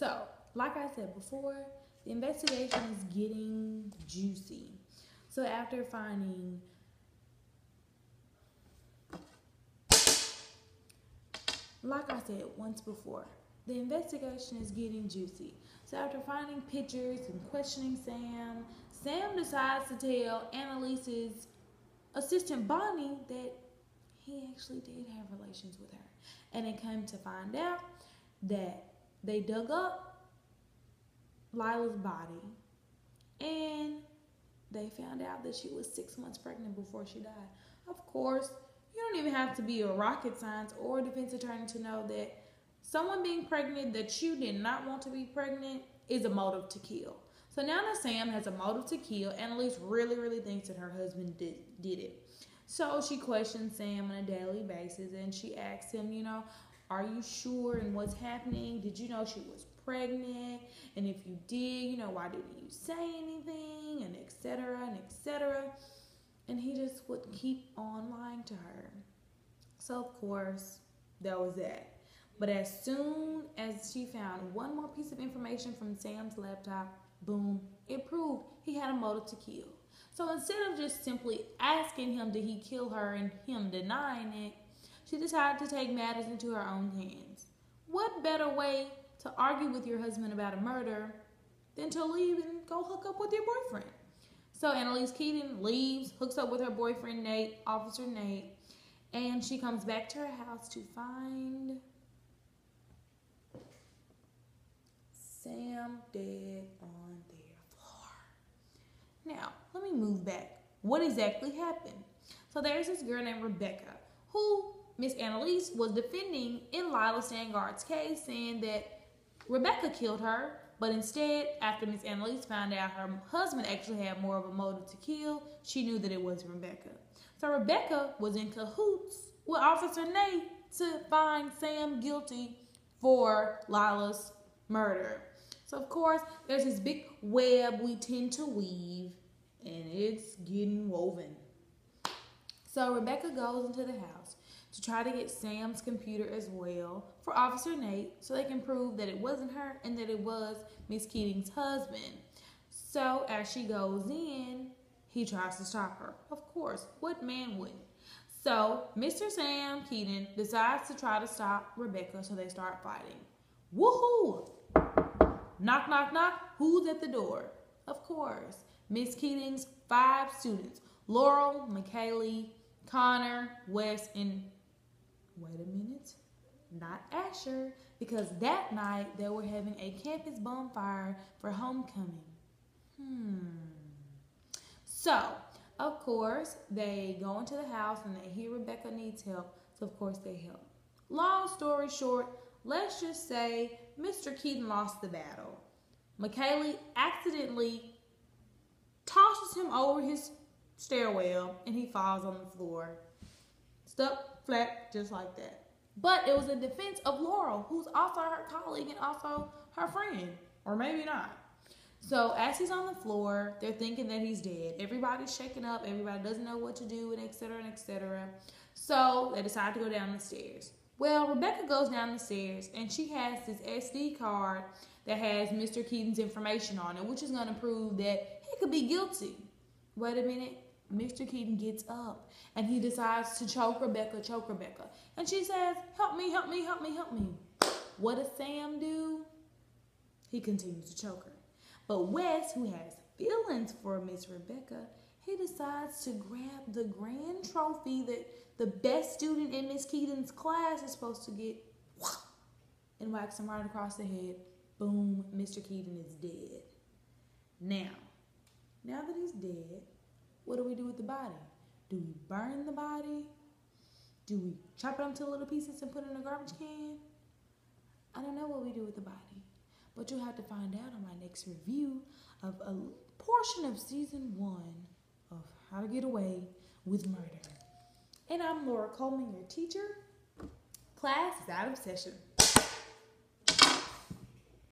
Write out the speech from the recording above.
So, like I said before, the investigation is getting juicy. So after finding like I said once before, the investigation is getting juicy. So after finding pictures and questioning Sam, Sam decides to tell Annalise's assistant Bonnie that he actually did have relations with her. And it came to find out that they dug up Lila's body and they found out that she was 6 months pregnant before she died. Of course, you don't even have to be a rocket science or a defense attorney to know that someone being pregnant that you did not want to be pregnant is a motive to kill. So now that Sam has a motive to kill, Annalise really thinks that her husband did it. So she questions Sam on a daily basis and she asks him, are you sure and what's happening? Did you know she was pregnant? And if you did, why didn't you say anything? And etc. and etc. And he just would keep on lying to her. So of course, that was that. But as soon as she found one more piece of information from Sam's laptop, boom, it proved he had a motive to kill. So instead of just simply asking him did he kill her and him denying it, she decided to take matters into her own hands. What better way to argue with your husband about a murder than to leave and go hook up with your boyfriend? So Annalise Keating leaves, hooks up with her boyfriend Nate, Officer Nate, and she comes back to her house to find Sam dead on their floor. Now, let me move back. What exactly happened? So there's this girl named Rebecca who Miss Annalise was defending in Lila Stangard's case, saying that Rebecca killed her, but instead, after Miss Annalise found out her husband actually had more of a motive to kill, she knew that it was Rebecca. So Rebecca was in cahoots with Officer Nate to find Sam guilty for Lila's murder. So of course, there's this big web we tend to weave, and it's getting woven. So Rebecca goes into the house to try to get Sam's computer as well for Officer Nate so they can prove that it wasn't her and that it was Miss Keating's husband. So as she goes in, he tries to stop her. Of course, what man wouldn't? So Mr. Sam Keating decides to try to stop Rebecca, so they start fighting. Woohoo! Knock, knock, knock. Who's at the door? Of course, Miss Keating's 5 students. Laurel, McKaylee, Connor, Wes, and wait a minute, not Asher, because that night they were having a campus bonfire for homecoming. So, of course, they go into the house and they hear Rebecca needs help, so of course they help. Long story short, let's just say Mr. Keating lost the battle. McKaylee accidentally tosses him over his stairwell and he falls on the floor. Stuck flat just like that. But it was in defense of Laurel, who's also her colleague and also her friend. Or maybe not. So as he's on the floor, they're thinking that he's dead. Everybody's shaking up. Everybody doesn't know what to do, and etc. and etc. So they decide to go down the stairs. Well, Rebecca goes down the stairs, and she has this SD card that has Mr. Keating's information on it, which is going to prove that he could be guilty. Wait a minute. Mr. Keating gets up, and he decides to choke Rebecca. And she says, help me, help me, help me, help me. What does Sam do? He continues to choke her. But Wes, who has feelings for Miss Rebecca, he decides to grab the grand trophy that the best student in Miss Keating's class is supposed to get and whacks him right across the head. Boom, Mr. Keating is dead. Now that he's dead, what do we do with the body? Do we burn the body? Do we chop it up into little pieces and put it in a garbage can? I don't know what we do with the body. But you'll have to find out on my next review of a portion of season 1 of How to Get Away with Murder. And I'm Laura Coleman, your teacher. Class is out of session.